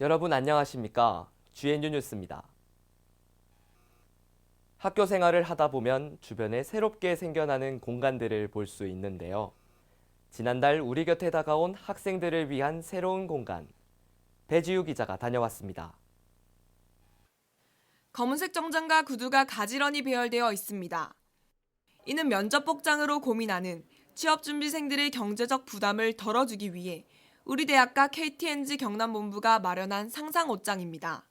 여러분 안녕하십니까? GNU 뉴스입니다. 학교 생활을 하다 보면 주변에 새롭게 생겨나는 공간들을 볼 수 있는데요. 지난달 우리 곁에 다가온 학생들을 위한 새로운 공간, 배지우 기자가 다녀왔습니다. 검은색 정장과 구두가 가지런히 배열되어 있습니다. 이는 면접 복장으로 고민하는 취업준비생들의 경제적 부담을 덜어주기 위해 우리 대학과 KTNG 경남본부가 마련한 상상옷장입니다.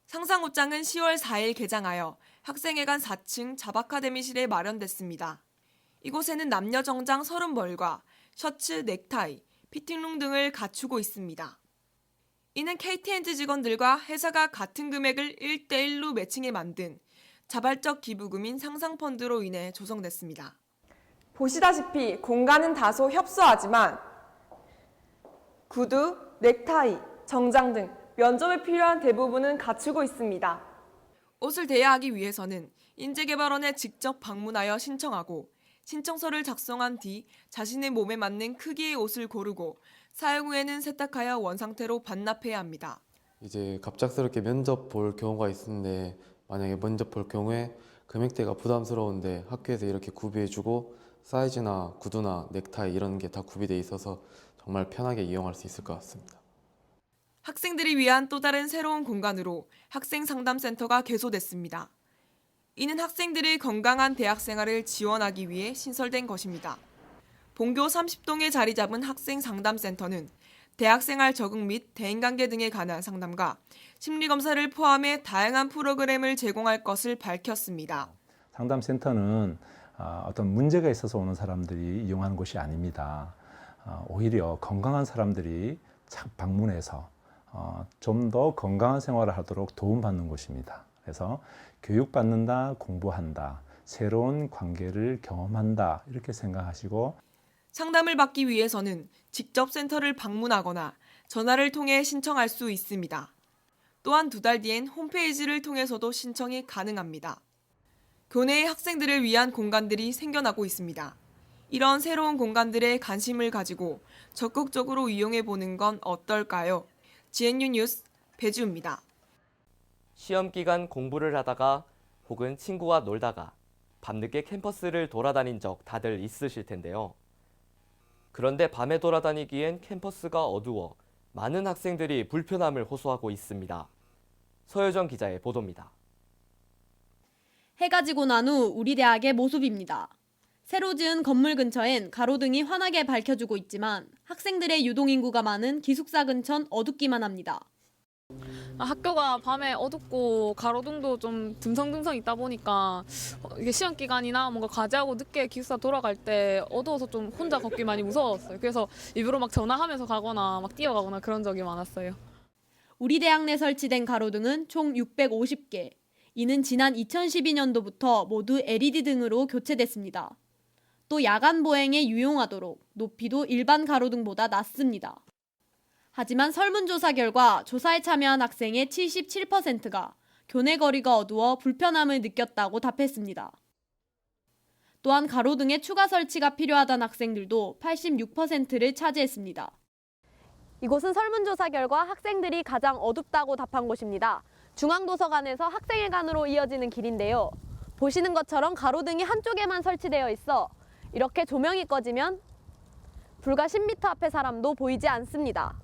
상상옷장은 10월 4일 개장하여 학생회관 4층 잡아카데미실에 마련됐습니다. 이곳에는 남녀 정장 30벌과 셔츠, 넥타이, 피팅룸 등을 갖추고 있습니다. 이는 KTNG 직원들과 회사가 같은 금액을 1대1로 매칭해 만든 자발적 기부금인 상상펀드로 인해 조성됐습니다. 보시다시피 공간은 다소 협소하지만 구두, 넥타이, 정장 등 면접에 필요한 대부분은 갖추고 있습니다. 옷을 대여하기 위해서는 인재개발원에 직접 방문하여 신청하고 신청서를 작성한 뒤 자신의 몸에 맞는 크기의 옷을 고르고 사용 후에는 세탁하여 원상태로 반납해야 합니다. 이제 갑작스럽게 면접 볼 경우가 있는데 만약에 면접 볼 경우에 금액대가 부담스러운데 학교에서 이렇게 구비해주고 사이즈나 구두나 넥타이 이런 게 다 구비돼 있어서 정말 편하게 이용할 수 있을 것 같습니다. 학생들을 위한 또 다른 새로운 공간으로 학생상담센터가 개소됐습니다. 이는 학생들의 건강한 대학 생활을 지원하기 위해 신설된 것입니다. 본교 30동에 자리 잡은 학생상담센터는 대학생활 적응 및 대인관계 등에 관한 상담과 심리검사를 포함해 다양한 프로그램을 제공할 것을 밝혔습니다. 상담센터는 어떤 문제가 있어서 오는 사람들이 이용하는 곳이 아닙니다. 오히려 건강한 사람들이 방문해서 좀 더 건강한 생활을 하도록 도움받는 곳입니다. 그래서 교육받는다, 공부한다, 새로운 관계를 경험한다 이렇게 생각하시고 상담을 받기 위해서는 직접 센터를 방문하거나 전화를 통해 신청할 수 있습니다. 또한 2달 뒤엔 홈페이지를 통해서도 신청이 가능합니다. 교내의 학생들을 위한 공간들이 생겨나고 있습니다. 이런 새로운 공간들에 관심을 가지고 적극적으로 이용해 보는 건 어떨까요? GNU 뉴스 배주입니다. 시험 기간 공부를 하다가 혹은 친구와 놀다가 밤늦게 캠퍼스를 돌아다닌 적 다들 있으실 텐데요. 그런데 밤에 돌아다니기엔 캠퍼스가 어두워 많은 학생들이 불편함을 호소하고 있습니다. 서효정 기자의 보도입니다. 해가 지고 난 후 우리 대학의 모습입니다. 새로 지은 건물 근처엔 가로등이 환하게 밝혀주고 있지만 학생들의 유동인구가 많은 기숙사 근처는 어둡기만 합니다. 학교가 밤에 어둡고 가로등도 좀 듬성듬성 있다 보니까 이게 시험 기간이나 뭔가 과제하고 늦게 기숙사 돌아갈 때 어두워서 좀 혼자 걷기 많이 무서웠어요. 그래서 일부러 막 전화하면서 가거나 막 뛰어가거나 그런 적이 많았어요. 우리 대학 내 설치된 가로등은 총 650개. 이는 지난 2012년도부터 모두 LED 등으로 교체됐습니다. 또 야간 보행에 유용하도록 높이도 일반 가로등보다 낮습니다. 하지만 설문조사 결과 조사에 참여한 학생의 77%가 교내 거리가 어두워 불편함을 느꼈다고 답했습니다. 또한 가로등의 추가 설치가 필요하다는 학생들도 86%를 차지했습니다. 이곳은 설문조사 결과 학생들이 가장 어둡다고 답한 곳입니다. 중앙도서관에서 학생회관으로 이어지는 길인데요. 보시는 것처럼 가로등이 한쪽에만 설치되어 있어 이렇게 조명이 꺼지면 불과 10m 앞의 사람도 보이지 않습니다.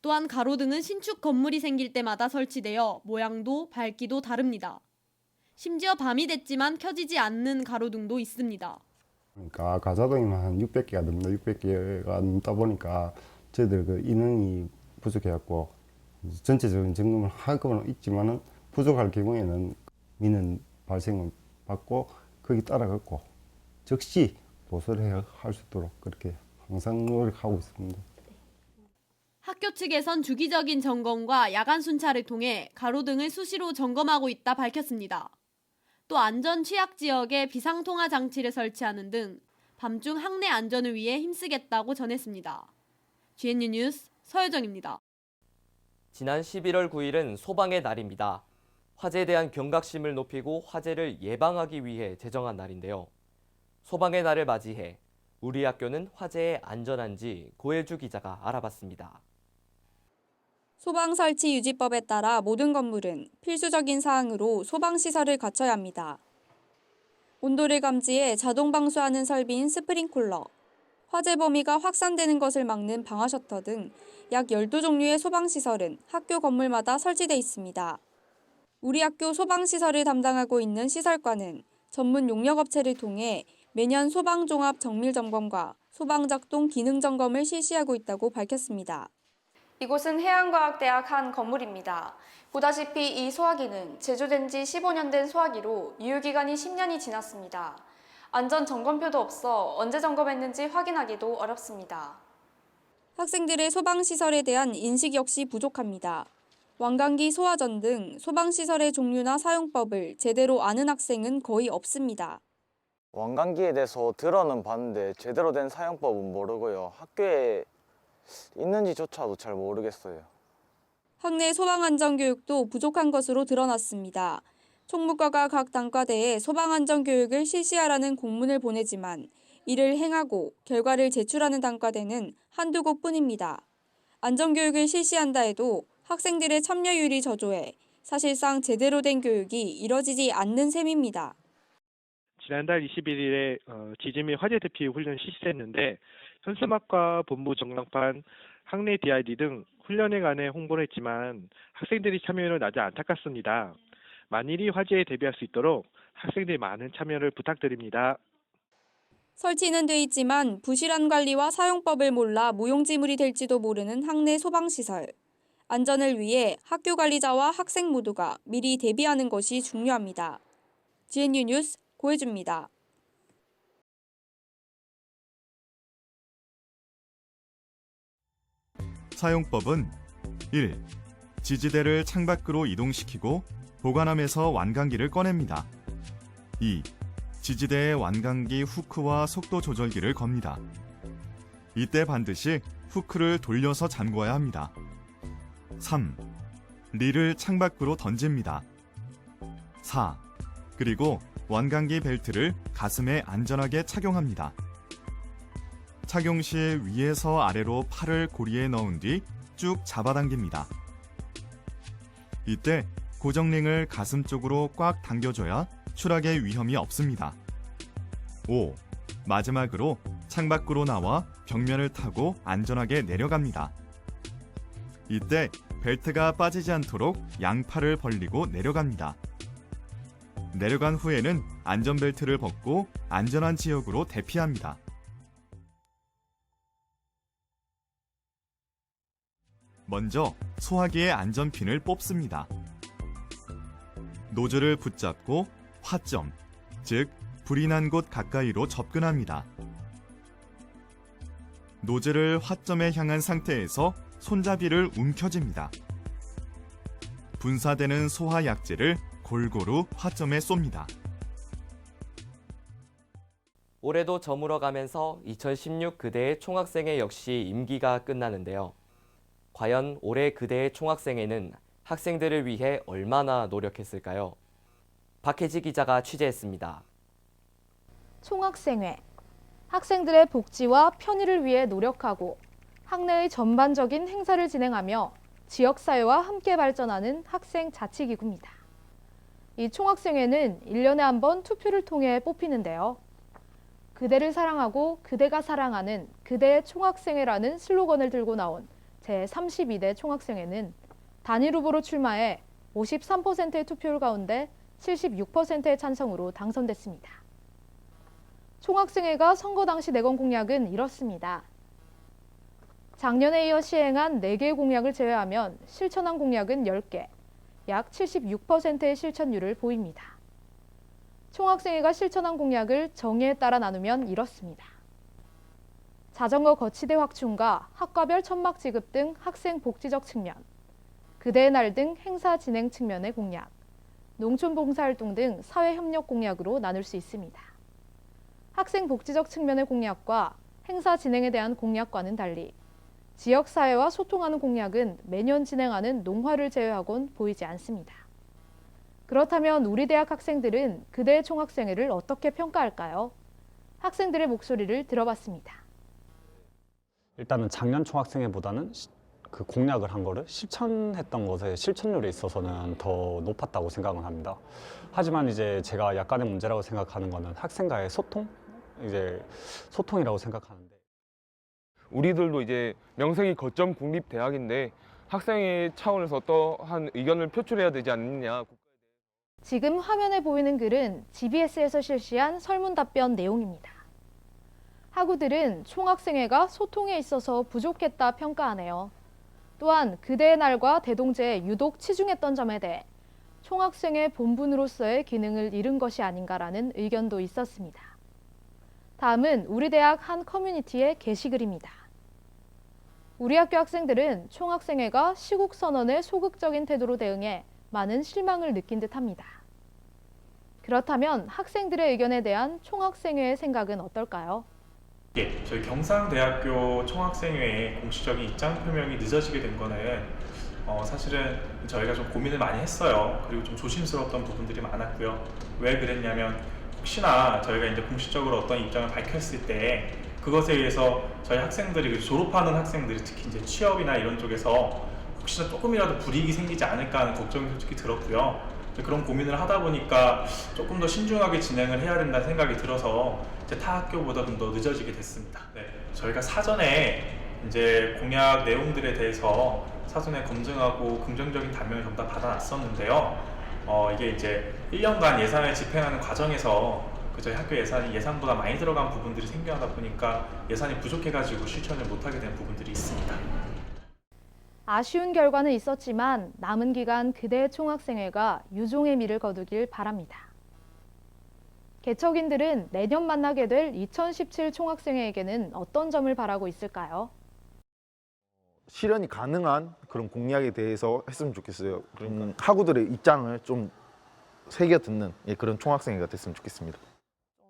또한 가로등은 신축 건물이 생길 때마다 설치되어 모양도 밝기도 다릅니다. 심지어 밤이 됐지만 켜지지 않는 가로등도 있습니다. 그러니까 가사등이만 한 600개가 넘는다. 600개가 넘다 보니까 저희들 그 인원이 부족해갖고 전체적인 점검을 하고는 있지만은 부족할 경우에는 민원 발생을 받고 거기 따라갔고 즉시 보수를 할 수 있도록 그렇게 항상 노력하고 있습니다. 학교 측에선 주기적인 점검과 야간 순찰을 통해 가로등을 수시로 점검하고 있다 밝혔습니다. 또 안전 취약 지역에 비상통화 장치를 설치하는 등 밤중 학내 안전을 위해 힘쓰겠다고 전했습니다. GNU 뉴스 서효정입니다. 지난 11월 9일은 소방의 날입니다. 화재에 대한 경각심을 높이고 화재를 예방하기 위해 제정한 날인데요. 소방의 날을 맞이해 우리 학교는 화재에 안전한지 고혜주 기자가 알아봤습니다. 소방 설치 유지법에 따라 모든 건물은 필수적인 사항으로 소방시설을 갖춰야 합니다. 온도를 감지해 자동 방수하는 설비인 스프링클러, 화재 범위가 확산되는 것을 막는 방화 셔터 등 약 12종류의 소방시설은 학교 건물마다 설치돼 있습니다. 우리 학교 소방시설을 담당하고 있는 시설과는 전문 용역업체를 통해 매년 소방종합 정밀점검과 소방작동 기능점검을 실시하고 있다고 밝혔습니다. 이곳은 해양과학대학 한 건물입니다. 보다시피 이 소화기는 제조된 지 15년 된 소화기로 유효기간이 10년이 지났습니다. 안전점검표도 없어 언제 점검했는지 확인하기도 어렵습니다. 학생들의 소방시설에 대한 인식 역시 부족합니다. 완강기 소화전 등 소방시설의 종류나 사용법을 제대로 아는 학생은 거의 없습니다. 완강기에 대해서 들어는 봤는데 제대로 된 사용법은 모르고요. 학교에 있는지조차도 잘 모르겠어요. 학내 소방안전교육도 부족한 것으로 드러났습니다. 총무과가 각 단과대에 소방안전교육을 실시하라는 공문을 보내지만 이를 행하고 결과를 제출하는 단과대는 한두 곳뿐입니다. 안전교육을 실시한다 해도 학생들의 참여율이 저조해 사실상 제대로 된 교육이 이뤄지지 않는 셈입니다. 지난달 21일에 지진 및 화재 대피 훈련 실시했는데 현수막과 본부 전광판, 학내 DID 등 훈련에 관해 홍보를 했지만 학생들이 참여율은 아주 안타깝습니다. 만일이 화재에 대비할 수 있도록 학생들의 많은 참여를 부탁드립니다. 설치는 돼 있지만 부실한 관리와 사용법을 몰라 무용지물이 될지도 모르는 학내 소방시설. 안전을 위해 학교 관리자와 학생 모두가 미리 대비하는 것이 중요합니다. GNU 뉴스 고혜주입니다. 사용법은 1. 지지대를 창밖으로 이동시키고 보관함에서 완강기를 꺼냅니다. 2. 지지대에 완강기 후크와 속도 조절기를 겁니다. 이때 반드시 후크를 돌려서 잠궈야 합니다. 3. 릴을 창밖으로 던집니다. 4. 그리고 완강기 벨트를 가슴에 안전하게 착용합니다. 착용 시 위에서 아래로 팔을 고리에 넣은 뒤 쭉 잡아당깁니다. 이때 고정링을 가슴 쪽으로 꽉 당겨줘야 추락의 위험이 없습니다. 5. 마지막으로 창밖으로 나와 벽면을 타고 안전하게 내려갑니다. 이때 벨트가 빠지지 않도록 양팔을 벌리고 내려갑니다. 내려간 후에는 안전벨트를 벗고 안전한 지역으로 대피합니다. 먼저 소화기의 안전핀을 뽑습니다. 노즐을 붙잡고 화점, 즉 불이 난 곳 가까이로 접근합니다. 노즐을 화점에 향한 상태에서 손잡이를 움켜쥡니다. 분사되는 소화 약재를 골고루 화점에 쏩니다. 올해도 저물어 가면서 2016 그대의 총학생회 역시 임기가 끝나는데요. 과연 올해 그대의 총학생회는 학생들을 위해 얼마나 노력했을까요? 박혜지 기자가 취재했습니다. 총학생회. 학생들의 복지와 편의를 위해 노력하고 학내의 전반적인 행사를 진행하며 지역사회와 함께 발전하는 학생 자치기구입니다. 이 총학생회는 1년에 한 번 투표를 통해 뽑히는데요. 그대를 사랑하고 그대가 사랑하는 그대의 총학생회라는 슬로건을 들고 나온 제32대 총학생회는 단일 후보로 출마해 53%의 투표율 가운데 76%의 찬성으로 당선됐습니다. 총학생회가 선거 당시 내건 공약은 이렇습니다. 작년에 이어 시행한 4개의 공약을 제외하면 실천한 공약은 10개, 약 76%의 실천율을 보입니다. 총학생회가 실천한 공약을 정의에 따라 나누면 이렇습니다. 자전거 거치대 확충과 학과별 천막 지급 등 학생 복지적 측면, 그대의 날 등 행사 진행 측면의 공약, 농촌 봉사활동 등 사회협력 공약으로 나눌 수 있습니다. 학생 복지적 측면의 공약과 행사 진행에 대한 공약과는 달리 지역사회와 소통하는 공약은 매년 진행하는 농화를 제외하곤 보이지 않습니다. 그렇다면 우리 대학 학생들은 그대의 총학생회를 어떻게 평가할까요? 학생들의 목소리를 들어봤습니다. 일단은 작년 총학생회보다는 그 공약을 한 거를 실천했던 것에 실천률에 있어서는 더 높았다고 생각을 합니다. 하지만 이제 제가 약간의 문제라고 생각하는 거는 학생과의 소통이라고 생각하는데, 우리들도 이제 명색이 거점 국립대학인데 학생의 차원에서 어떠한 의견을 표출해야 되지 않느냐. 지금 화면에 보이는 글은 GBS에서 실시한 설문 답변 내용입니다. 학우들은 총학생회가 소통에 있어서 부족했다 평가하네요. 또한 그대의 날과 대동제에 유독 치중했던 점에 대해 총학생회 본분으로서의 기능을 잃은 것이 아닌가라는 의견도 있었습니다. 다음은 우리 대학 한 커뮤니티의 게시글입니다. 우리 학교 학생들은 총학생회가 시국선언에 소극적인 태도로 대응해 많은 실망을 느낀 듯합니다. 그렇다면 학생들의 의견에 대한 총학생회의 생각은 어떨까요? 예, 저희 경상대학교 총학생회의 공식적인 입장 표명이 늦어지게 된 거는 사실은 저희가 좀 고민을 많이 했어요. 그리고 좀 조심스러웠던 부분들이 많았고요. 왜 그랬냐면 혹시나 저희가 이제 공식적으로 어떤 입장을 밝혔을 때 그것에 의해서 저희 학생들이, 졸업하는 학생들이 특히 이제 취업이나 이런 쪽에서 혹시나 조금이라도 불이익이 생기지 않을까 하는 걱정이 솔직히 들었고요. 그런 고민을 하다 보니까 조금 더 신중하게 진행을 해야 된다는 생각이 들어서 이제 타 학교보다 좀 더 늦어지게 됐습니다. 네, 저희가 사전에 이제 공약 내용들에 대해서 사전에 검증하고 긍정적인 답변을 전부 다 받아놨었는데요. 이게 이제 1년간 예산을 집행하는 과정에서 저희 학교 예산이 예상보다 많이 들어간 부분들이 생겨나다 보니까 예산이 부족해가지고 실천을 못하게 된 부분들이 있습니다. 아쉬운 결과는 있었지만 남은 기간 그대 총학생회가 유종의 미를 거두길 바랍니다. 개척인들은 내년 만나게 될 2017 총학생회에게는 어떤 점을 바라고 있을까요? 실현이 가능한 그런 공약에 대해서 했으면 좋겠어요. 학우들의 입장을 좀 새겨 듣는 그런 총학생회가 됐으면 좋겠습니다.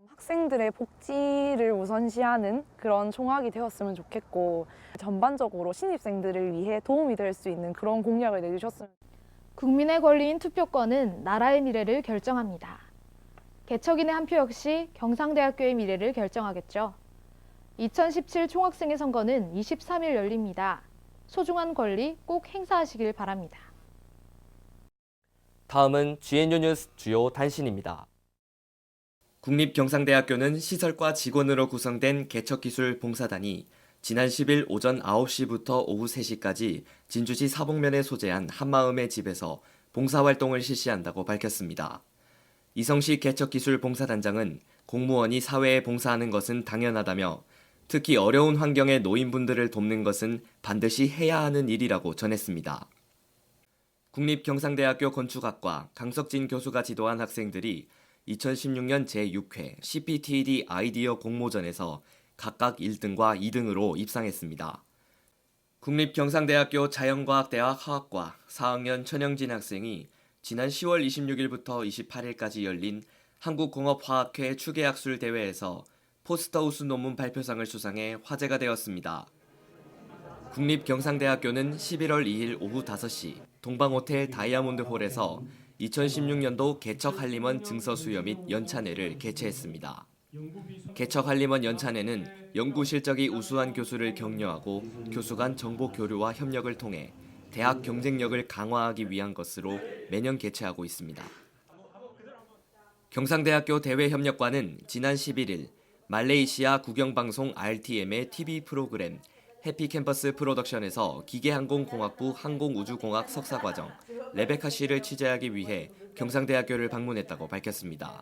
학생들의 복지를 우선시하는 그런 총학이 되었으면 좋겠고, 전반적으로 신입생들을 위해 도움이 될 수 있는 그런 공약을 내주셨으면. 국민의 권리인 투표권은 나라의 미래를 결정합니다. 개척인의 한 표 역시 경상대학교의 미래를 결정하겠죠. 2017 총학생회 선거는 23일 열립니다. 소중한 권리 꼭 행사하시길 바랍니다. 다음은 GNU 뉴스 주요 단신입니다. 국립경상대학교는 시설과 직원으로 구성된 개척기술봉사단이 지난 10일 오전 9시부터 오후 3시까지 진주시 사복면에 소재한 한마음의 집에서 봉사활동을 실시한다고 밝혔습니다. 이성시 개척기술봉사단장은 공무원이 사회에 봉사하는 것은 당연하다며 특히 어려운 환경의 노인분들을 돕는 것은 반드시 해야 하는 일이라고 전했습니다. 국립경상대학교 건축학과 강석진 교수가 지도한 학생들이 2016년 제6회 CPTAD 아이디어 공모전에서 각각 1등과 2등으로 입상했습니다. 국립경상대학교 자연과학대학 화학과 4학년 천영진 학생이 지난 10월 26일부터 28일까지 열린 한국공업화학회 추계학술 대회에서 포스터 우수 논문 발표상을 수상해 화제가 되었습니다. 국립경상대학교는 11월 2일 오후 5시 동방호텔 다이아몬드홀에서 2016년도 개척 한림원 증서 수여 및 연찬회를 개최했습니다. 개척 한림원 연찬회는 연구 실적이 우수한 교수를 격려하고 교수 간 정보 교류와 협력을 통해 대학 경쟁력을 강화하기 위한 것으로 매년 개최하고 있습니다. 경상대학교 대외협력과는 지난 11일 말레이시아 국영방송 RTM의 TV 프로그램 해피캠퍼스 프로덕션에서 기계항공공학부 항공우주공학 석사과정 레베카 씨를 취재하기 위해 경상대학교를 방문했다고 밝혔습니다.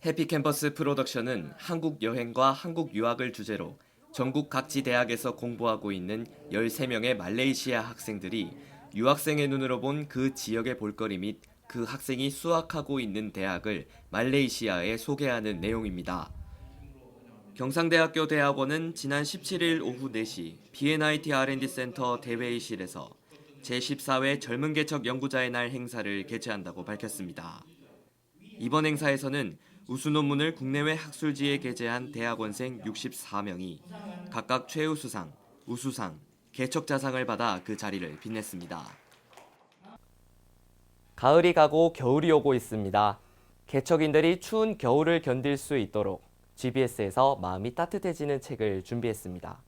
해피캠퍼스 프로덕션은 한국 여행과 한국 유학을 주제로 전국 각지 대학에서 공부하고 있는 13명의 말레이시아 학생들이 유학생의 눈으로 본 그 지역의 볼거리 및 그 학생이 수학하고 있는 대학을 말레이시아에 소개하는 내용입니다. 경상대학교 대학원은 지난 17일 오후 4시 BNIT R&D 센터 대회의실에서 제14회 젊은 개척 연구자의 날 행사를 개최한다고 밝혔습니다. 이번 행사에서는 우수 논문을 국내외 학술지에 게재한 대학원생 64명이 각각 최우수상, 우수상, 개척자상을 받아 그 자리를 빛냈습니다. 가을이 가고 겨울이 오고 있습니다. 개척인들이 추운 겨울을 견딜 수 있도록 GBS에서 마음이 따뜻해지는 책을 준비했습니다.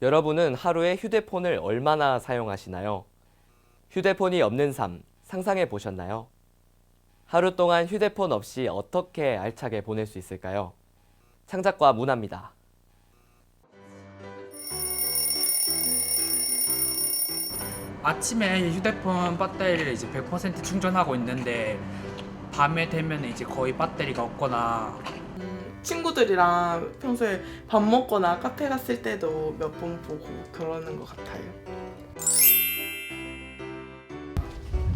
여러분은 하루에 휴대폰을 얼마나 사용하시나요? 휴대폰이 없는 삶 상상해 보셨나요? 하루 동안 휴대폰 없이 어떻게 알차게 보낼 수 있을까요? 창작과 문화입니다. 아침에 휴대폰 배터리를 이제 100% 충전하고 있는데 밤에 되면 이제 거의 배터리가 없거나 친구들이랑 평소에 밥 먹거나 카페 갔을 때도 몇 번 보고 그러는 것 같아요.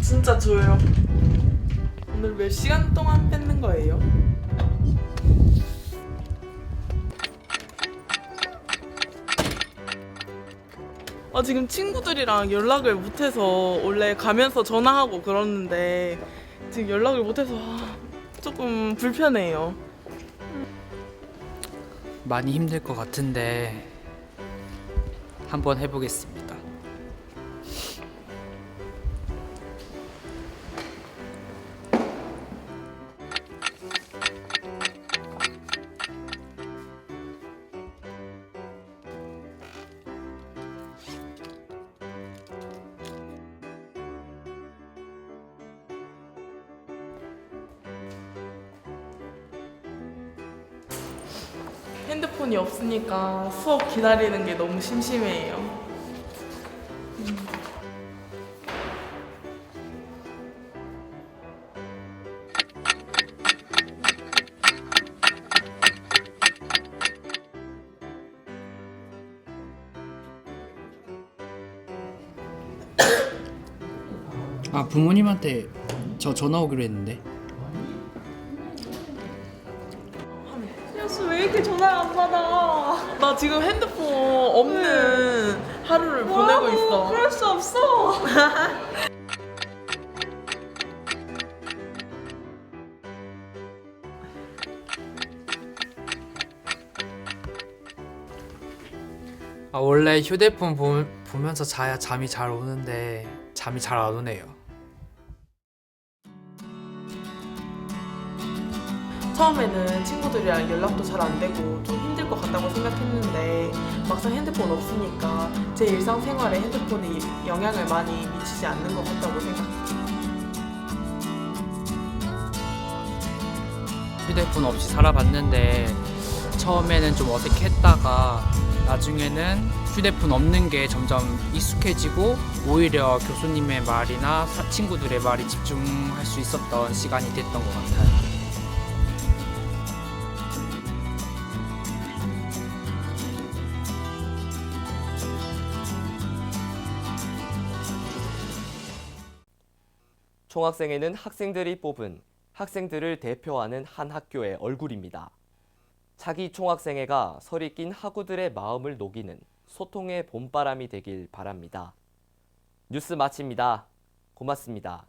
진짜 줘요. 오늘 몇 시간 동안 뺏는 거예요? 지금 친구들이랑 연락을 못해서 원래 가면서 전화하고 그러는데 지금 연락을 못해서 조금 불편해요. 많이 힘들 것 같은데 한번 해보겠습니다. 핸드폰이 없으니까 수업 기다리는 게 너무 심심해요. 부모님한테 저 전화 오기로 했는데. 야수 왜 이렇게 전화를 안 받아? 나 지금 핸드폰 없는 하루를 보내고 있어. 그럴 수 없어. 원래 휴대폰 보면서 자야 잠이 잘 오는데 잠이 잘 안 오네요. 처음에는 친구들이랑 연락도 잘 안 되고 좀 힘들 것 같다고 생각했는데 막상 핸드폰 없으니까 제 일상생활에 핸드폰이 영향을 많이 미치지 않는 것 같다고 생각해요. 휴대폰 없이 살아봤는데 처음에는 좀 어색했다가 나중에는 휴대폰 없는 게 점점 익숙해지고 오히려 교수님의 말이나 친구들의 말이 집중할 수 있었던 시간이 됐던 것 같아요. 총학생회는 학생들이 뽑은 학생들을 대표하는 한 학교의 얼굴입니다. 차기 총학생회가 설이 낀 학우들의 마음을 녹이는 소통의 봄바람이 되길 바랍니다. 뉴스 마칩니다. 고맙습니다.